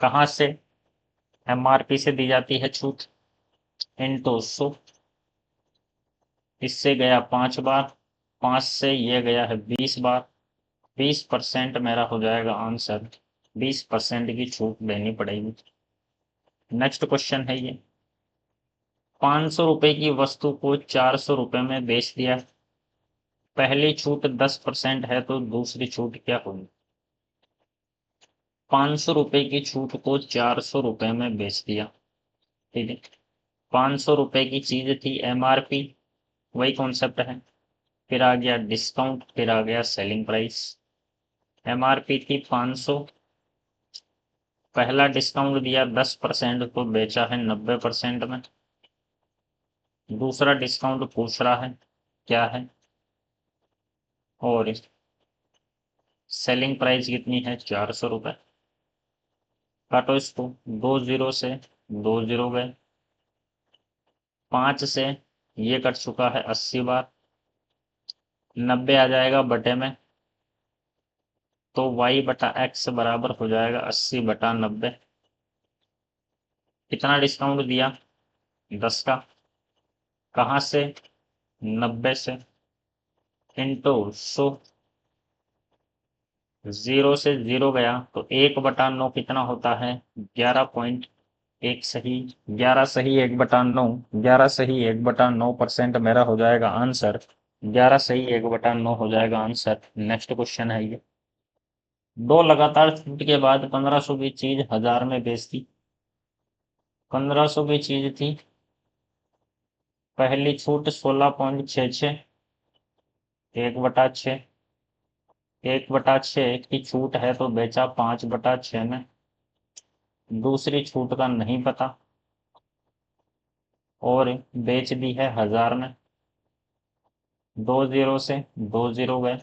Speaker 1: कहाँ से? एमआरपी से दी जाती है छूट, इंटू 100। इससे गया 5 बार, 5 से ये गया है 20 बार, 20% मेरा हो जाएगा आंसर। 20% की छूट देनी पड़ेगी। नेक्स्ट क्वेश्चन है ये, 500 रुपए की वस्तु को 400 रुपए में बेच दिया, पहली छूट 10% है तो दूसरी छूट क्या होगी? 500 रुपए की छूट को 400 रुपए में बेच दिया। ठीक है, 500 रुपए की चीज थी, MRP वही कॉन्सेप्ट है। फिर आ गया डिस्काउंट, फिर आ गया सेलिंग प्राइस। MRP थी 500, पहला डिस्काउंट दिया 10% तो बेचा है 90% में। दूसरा डिस्काउंट पूछ रहा है क्या है, और सेलिंग प्राइस कितनी है, 400 रुपए। काटो इसको, 2 जीरो से 2 जीरो गए, 5 से ये कट चुका है 80 बार, 90 आ जाएगा बटे में, तो y/x बराबर हो जाएगा 80/90। कितना डिस्काउंट दिया, 10 का, कहाँ से, 90 से, इंटू 100, 0 से 0 गया तो 1/9 कितना होता है, 11.1 सही। 11 सही 1/9, 11 सही 1/9% मेरा हो जाएगा आंसर। 11 सही 1/9 हो जाएगा आंसर। नेक्स्ट क्वेश्चन है ये। दो लगातार छूट के बाद 1500 की चीज 1000 में बेच दी। 1500 की चीज थी, पहली छूट 16.66, 1/6, 1/6 की छूट है तो बेचा 5/6 में। दूसरी छूट का नहीं पता, और बेच दी है 1000 में। 2 जीरो से 2 जीरो गए,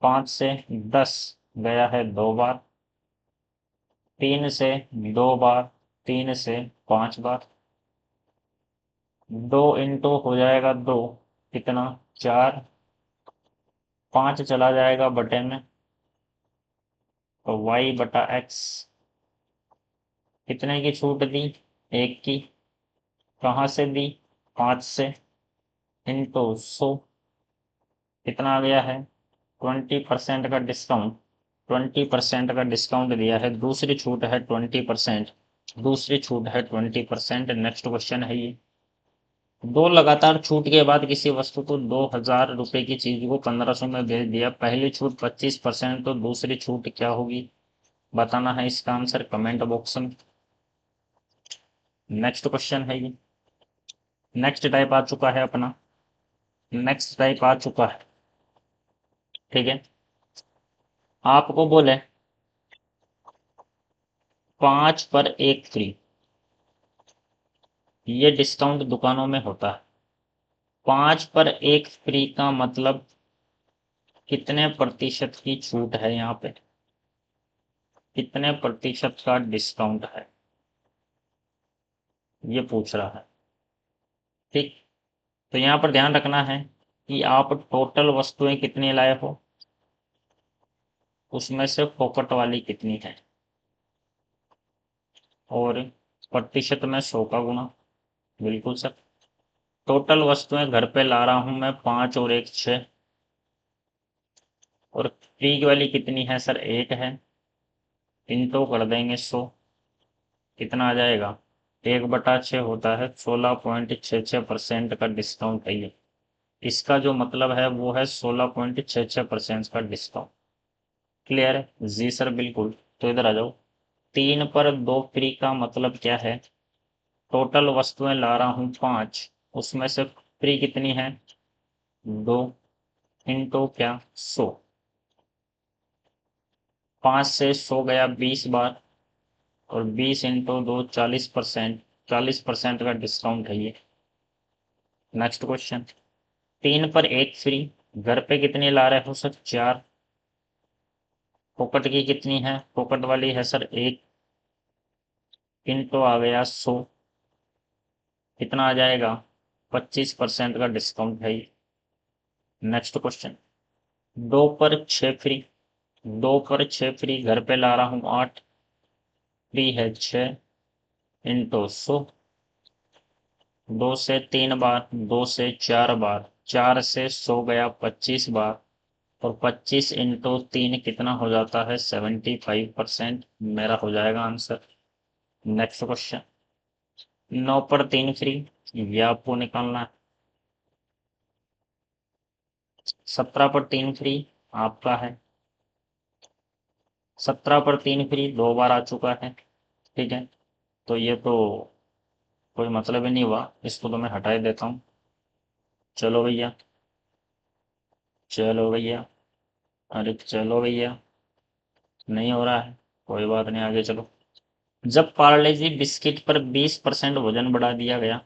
Speaker 1: 5 से 10 गया है 2 बार, 3 से 2 बार, 3 से 5 बार, 2 इंटू हो जाएगा 2, कितना, 4, 5 चला जाएगा बटे में, तो y/x। कितने की छूट दी, 1 की, कहाँ से दी, 5 से, इंटू 100, कितना आ गया है, 20% का डिस्काउंट। 20% का डिस्काउंट दिया है, दूसरी छूट है 20%, दूसरी छूट है 20%। नेक्स्ट क्वेश्चन है ये। दो लगातार छूट के बाद किसी वस्तु को 2000 रुपए की चीज को 1500 में बेच दिया। पहली छूट 25%, तो दूसरी छूट क्या होगी, बताना है इसका आंसर कमेंट बॉक्स में। नेक्स्ट क्वेश्चन है ये। नेक्स्ट टाइप आ चुका है अपना, नेक्स्ट टाइप आ चुका है। ठीक है, आपको बोले 5 पर 1 फ्री, ये डिस्काउंट दुकानों में होता है। 5 पर 1 फ्री का मतलब कितने प्रतिशत की छूट है, यहाँ पे कितने प्रतिशत का डिस्काउंट है, ये पूछ रहा है। ठीक, तो यहाँ पर ध्यान रखना है कि आप टोटल वस्तुएं कितनी लाए हो, उसमें से फोकट वाली कितनी है, और प्रतिशत में 100 का गुणा। बिल्कुल सर। टोटल वस्तुएं घर पे ला रहा हूं मैं 5 और 1 6, और फ्री वाली कितनी है सर, 1 है, इनको कर देंगे 100, कितना आ जाएगा, 1/6 होता है, 16.66% का डिस्काउंट है ये। इसका जो मतलब है वो है 16.66% का डिस्काउंट। क्लियर है जी सर, बिल्कुल। तो इधर आ जाओ, 3 पर 2 फ्री का मतलब क्या है, टोटल वस्तुएं ला रहा हूं 5, उसमें से फ्री कितनी है, 2, इंटू क्या, 100, 5 से 100 गया 20 बार, और 20 इंटू 2 40%, 40% का डिस्काउंट है ये। नेक्स्ट क्वेश्चन, 3 पर 1 फ्री, घर पे कितनी ला रहे हो सर, 4, फोकट की कितनी है, फोकट वाली है सर 1, इंटू आ गया 100, कितना आ जाएगा, 25% का डिस्काउंट है ये। नेक्स्ट क्वेश्चन, 2 पर 6 फ्री, 2 पर 6 फ्री, घर पे ला रहा हूँ 8, फ्री है 6, इंटू 100, 2 से 3 बार, 2 से 4 बार, 4 से 100 गया 25 बार, और 25 इंटू 3 कितना हो जाता है, 75%, मेरा हो जाएगा आंसर। नेक्स्ट क्वेश्चन, 9 पर 3 फ्री, ये आपको निकालना है। 17 पर 3 फ्री आपका है, 17 पर 3 फ्री 2 बार आ चुका है। ठीक है, तो ये तो कोई मतलब ही नहीं हुआ, इसको तो मैं हटा ही देता हूँ। चलो भैया, चलो भैया, अरे चलो भैया, नहीं हो रहा है, कोई बात नहीं, आगे चलो। जब पार्ले जी बिस्किट पर 20% वजन बढ़ा दिया गया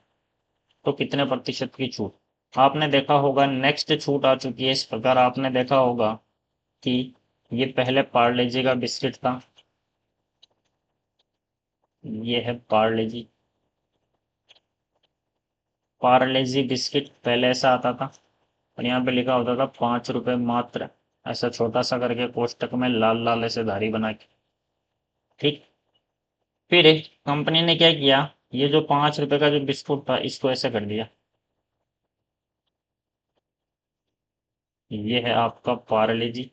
Speaker 1: तो कितने प्रतिशत की छूट? आपने देखा होगा नेक्स्ट छूट आ चुकी है। इस प्रकार आपने देखा होगा कि ये पहले पार्ले जी का बिस्किट था, ये है पार्ले जी। पार्ले जी बिस्किट पहले ऐसा आता था और यहाँ पे लिखा होता था 5 रुपए मात्र, ऐसा छोटा सा करके कोष्टक में लाल लाल ऐसे धारी बना के। ठीक, फिर कंपनी ने क्या किया, ये जो 5 रुपए का जो बिस्कुट था इसको ऐसे कर दिया, ये है आपका पार्ले जी,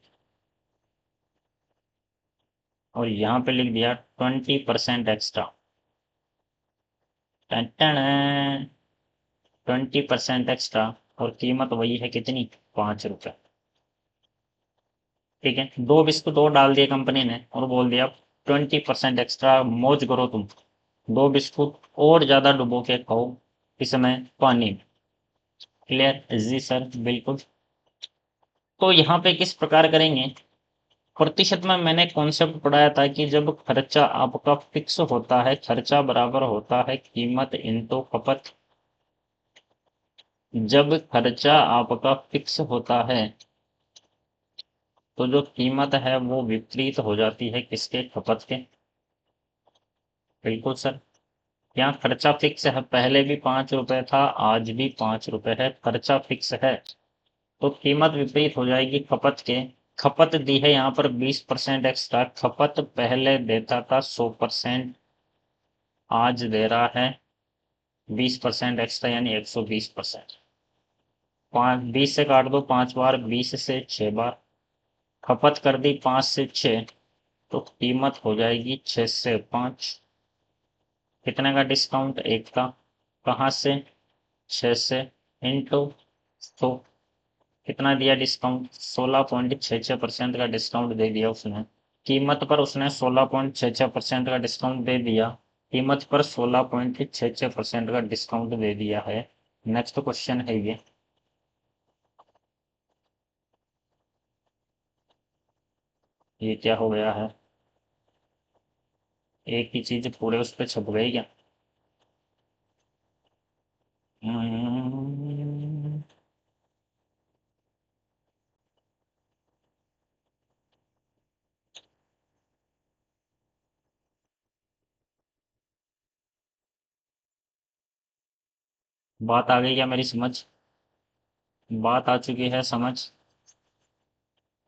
Speaker 1: और यहाँ पे लिख दिया 20% एक्स्ट्रा। 20% एक्स्ट्रा, और कीमत वही है कितनी, 5 रुपए। ठीक है, 2 बिस्कुट और डाल दिए कंपनी ने और बोल दिया 20% एक्स्ट्रा, मौज करो तुम, 2 बिस्कुट और ज्यादा डुबो के खाओ इसमें पानी में। क्लियर जी सर, बिल्कुल। तो यहाँ पे किस प्रकार करेंगे, प्रतिशत में मैंने कॉन्सेप्ट पढ़ाया था कि जब खर्चा आपका फिक्स होता है, खर्चा बराबर होता है कीमत इनटू खपत। जब खर्चा आपका फिक्स होता है तो जो कीमत है वो विपरीत हो जाती है किसके, खपत के। बिल्कुल सर, यहाँ खर्चा फिक्स है, पहले भी 5 रुपए था, आज भी 5 रुपए है, खर्चा फिक्स है, तो कीमत विपरीत हो जाएगी खपत के। खपत दी है यहाँ पर 20% एक्स्ट्रा, खपत पहले देता था 100%, आज दे रहा है 20% एक्स्ट्रा यानी 120%। 20 से काट दो 5 बार, 20 से 6 बार, खपत कर दी 5 से 6, तो कीमत हो जाएगी 6 से 5। कितने का डिस्काउंट, 1 का, कहाँ से, 6 से, इंटू 100। कितना दिया डिस्काउंट, 16.66% का डिस्काउंट दे दिया उसने। कीमत पर उसने 16.66% का डिस्काउंट दे दिया, कीमत पर 16.66% का डिस्काउंट दे दिया है। नेक्स्ट क्वेश्चन है ये क्या हो गया है, एक ही चीज पूरे उस पर छप गई क्या? हम्म, बात आ गई क्या मेरी समझ, बात आ चुकी है समझ।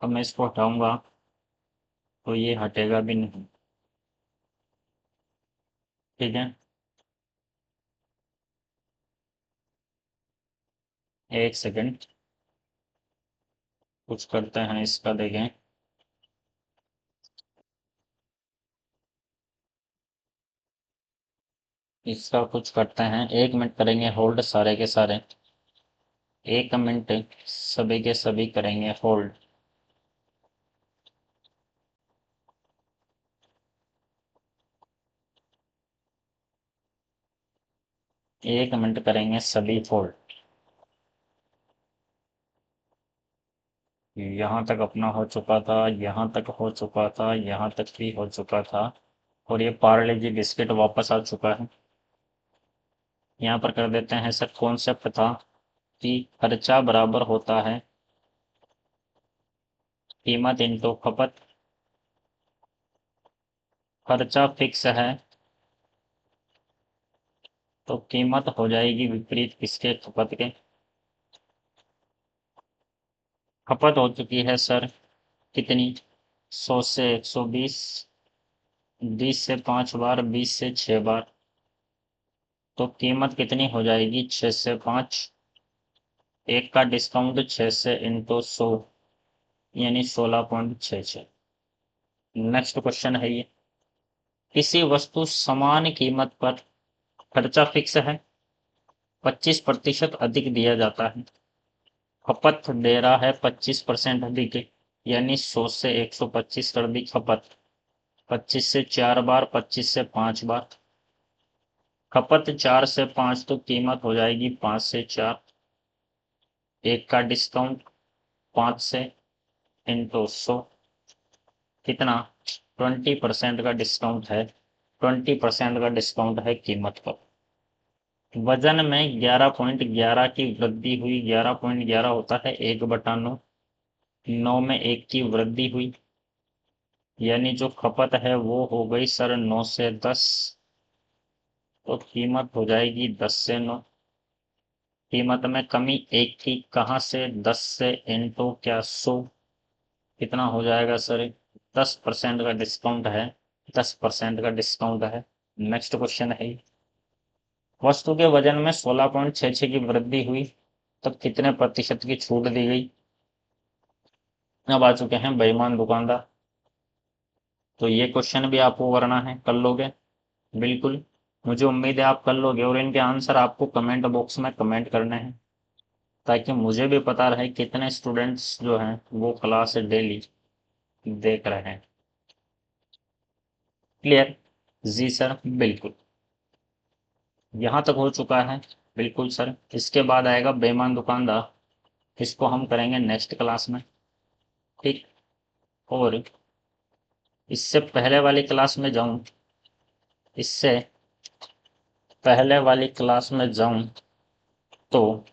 Speaker 1: अब मैं इसको हटाऊंगा तो ये हटेगा भी नहीं। ठीक है, एक सेकंड, कुछ करते हैं इसका, देखें। इसका कुछ करते हैं, 1 मिनट करेंगे होल्ड सारे के सारे, 1 मिनट सभी के सभी करेंगे होल्ड। 1 मिनट करेंगे सभी होल्ड। यहाँ तक अपना हो चुका था, यहाँ तक हो चुका था, यहाँ तक भी हो चुका था, और ये पार्ले जी बिस्किट वापस आ चुका है। यहाँ पर कर देते हैं सर, कॉन्सेप्ट था कि खर्चा बराबर होता है कीमत इनटू खपत। खर्चा फिक्स है तो कीमत हो जाएगी विपरीत किसके, खपत के। खपत हो चुकी है सर कितनी, 100 से 120, 20 से 5 बार, 20 से 6 बार, तो कीमत कितनी हो जाएगी, 6 से 5। एक का डिस्काउंट 6 से इंटू 100 यानी 16.66। नेक्स्ट क्वेश्चन है ये, किसी वस्तु समान कीमत पर खर्चा फिक्स है, 25% अधिक दिया जाता है, खपत दे रहा है 25% अधिक, यानी 100 से 125 कर दी खपत, 25 से 4 बार, 25 से 5 बार, खपत 4 से 5 तो कीमत हो जाएगी 5 से 4, एक का डिस्काउंट 5 से इंटू 100, कितना 20% का डिस्काउंट है, 20% का डिस्काउंट है कीमत पर। वजन में 11.11 की वृद्धि हुई, 11.11 होता है 1/9, 9 में 1 की वृद्धि हुई, यानी जो खपत है वो हो गई सर 9 से 10, तो कीमत हो जाएगी 10 से 9। कीमत में कमी 1 की, कहाँ से 10 से इंटू क्या 100, कितना हो जाएगा सर 10% का डिस्काउंट है, 10% का डिस्काउंट है। नेक्स्ट क्वेश्चन है, वस्तु के वजन में 16.66 की वृद्धि हुई, तब कितने प्रतिशत की छूट दी गई। अब आ चुके हैं बेईमान दुकानदार, तो ये क्वेश्चन भी आपको करना है, कर लोगे बिल्कुल, मुझे उम्मीद है आप कर लोगे, और इनके आंसर आपको कमेंट बॉक्स में कमेंट करने हैं, ताकि मुझे भी पता रहे कितने स्टूडेंट्स जो हैं वो क्लास डेली देख रहे हैं। क्लियर? जी सर बिल्कुल, यहाँ तक हो चुका है बिल्कुल सर। इसके बाद आएगा बेईमान दुकानदार, इसको हम करेंगे नेक्स्ट क्लास में, ठीक। और इससे पहले वाली क्लास में जाऊं, इससे पहले वाली क्लास में जाऊं तो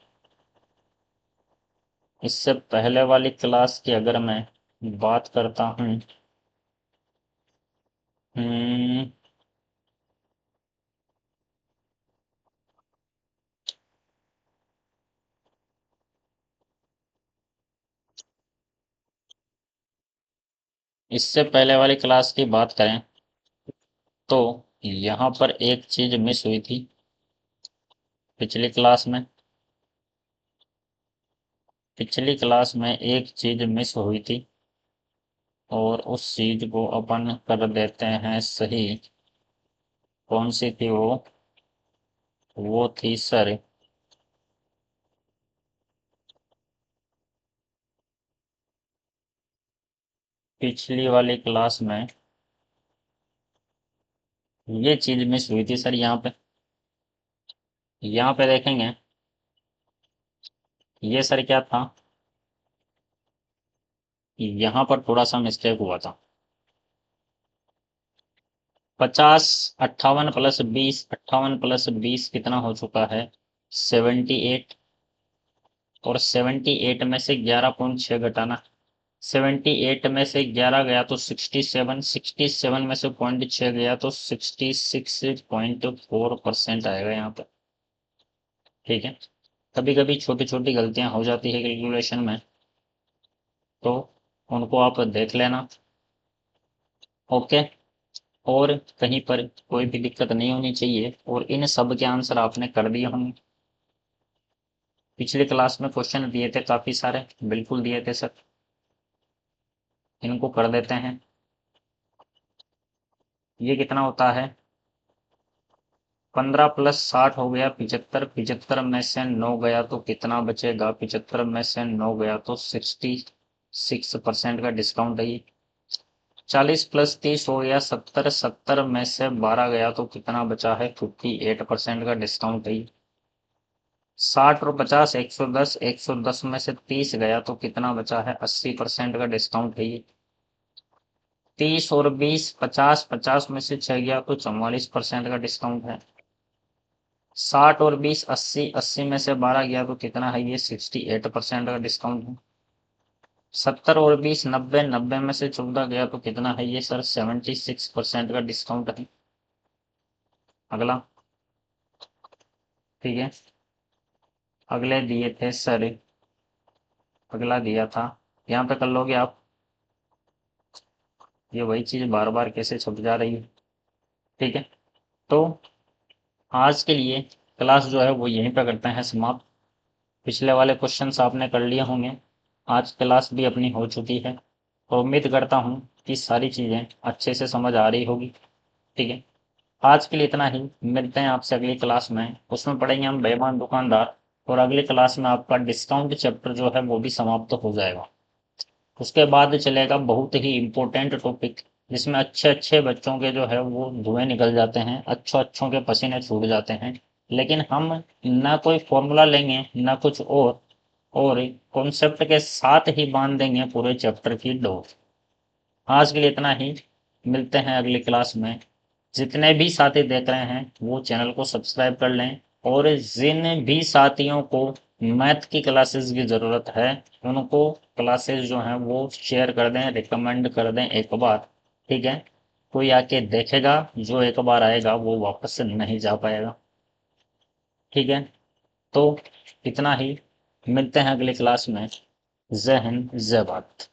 Speaker 1: इससे पहले वाली क्लास की अगर मैं बात करता हूं, हम्म, इससे पहले वाली क्लास की बात करें तो यहाँ पर एक चीज मिस हुई थी पिछली क्लास में, पिछली क्लास में एक चीज मिस हुई थी, और उस चीज को अपन कर देते हैं सही। कौन सी थी वो थी सर, पिछली वाली क्लास में ये चीज मिस हुई थी सर। यहाँ पे देखेंगे, ये सर क्या था, यहाँ पर थोड़ा सा मिस्टेक हुआ था। 50, 58 + 20, 58 + 20 कितना हो चुका है 78, और 78 में से 11.6 घटाना, 78 में से 11 गया तो 67, 67 में से 0.6 गया तो 66.4% आएगा यहाँ पर, ठीक है। कभी कभी छोटी छोटी गलतियां हो जाती है कैलकुलेशन में, तो उनको आप देख लेना, ओके। और कहीं पर कोई भी दिक्कत नहीं होनी चाहिए, और इन सब के आंसर आपने कर दिए होंगे। पिछली क्लास में क्वेश्चन दिए थे काफी सारे, बिल्कुल दिए थे सर, इनको कर देते हैं। ये कितना होता है 15 + 60 हो गया 75, 75 में से 9 गया तो कितना बचेगा, 75 में से 9 गया तो 66% का डिस्काउंट है ये। 40 + 30 हो गया 70, 70 में से 12 गया तो कितना बचा है 58% का डिस्काउंट है ये। 60 और 50, 110, 110 में से 30 गया तो कितना बचा है 80% का डिस्काउंट है ये। 30 और 20, 50, 50 में से 6 गया तो 44% का डिस्काउंट है। 60 और 20, 80, 80 में से 12 गया तो कितना है ये 68% का डिस्काउंट है। 70 और 20, 90, 90 में से 14 गया तो कितना है ये सर 76% का डिस्काउंट है। अगला, ठीक है, अगले दिए थे सर, अगला दिया था, यहाँ पे कर लोगे आप, ये वही चीज बार बार कैसे छप जा रही है, ठीक है। तो आज के लिए क्लास जो है वो यहीं पे करते हैं समाप्त। पिछले वाले क्वेश्चंस आपने कर लिए होंगे, आज क्लास भी अपनी हो चुकी है, और उम्मीद करता हूँ कि सारी चीज़ें अच्छे से समझ आ रही होगी, ठीक है। आज के लिए इतना ही, मिलते हैं आपसे अगली क्लास में, उसमें पढ़ेंगे हम बेईमान दुकानदार, और अगली क्लास में आपका डिस्काउंट चैप्टर जो है वो भी समाप्त हो जाएगा। उसके बाद चलेगा बहुत ही इम्पोर्टेंट टॉपिक, जिसमें अच्छे अच्छे बच्चों के जो है वो धुएं निकल जाते हैं, अच्छों अच्छों के पसीने छूट जाते हैं, लेकिन हम ना कोई फॉर्मूला लेंगे ना कुछ और कॉन्सेप्ट के साथ ही बांध देंगे पूरे चैप्टर की डोर। आज के लिए इतना ही, मिलते हैं अगली क्लास में। जितने भी साथी देख रहे हैं वो चैनल को सब्सक्राइब कर लें, और जिन भी साथियों को मैथ की क्लासेस की ज़रूरत है उनको क्लासेस जो हैं वो शेयर कर दें, रिकमेंड कर दें एक बार। ठीक है, कोई आके देखेगा, जो एक बार आएगा वो वापस नहीं जा पाएगा। ठीक है, तो इतना ही, मिलते हैं अगली क्लास में। जय हिंद, जय भारत।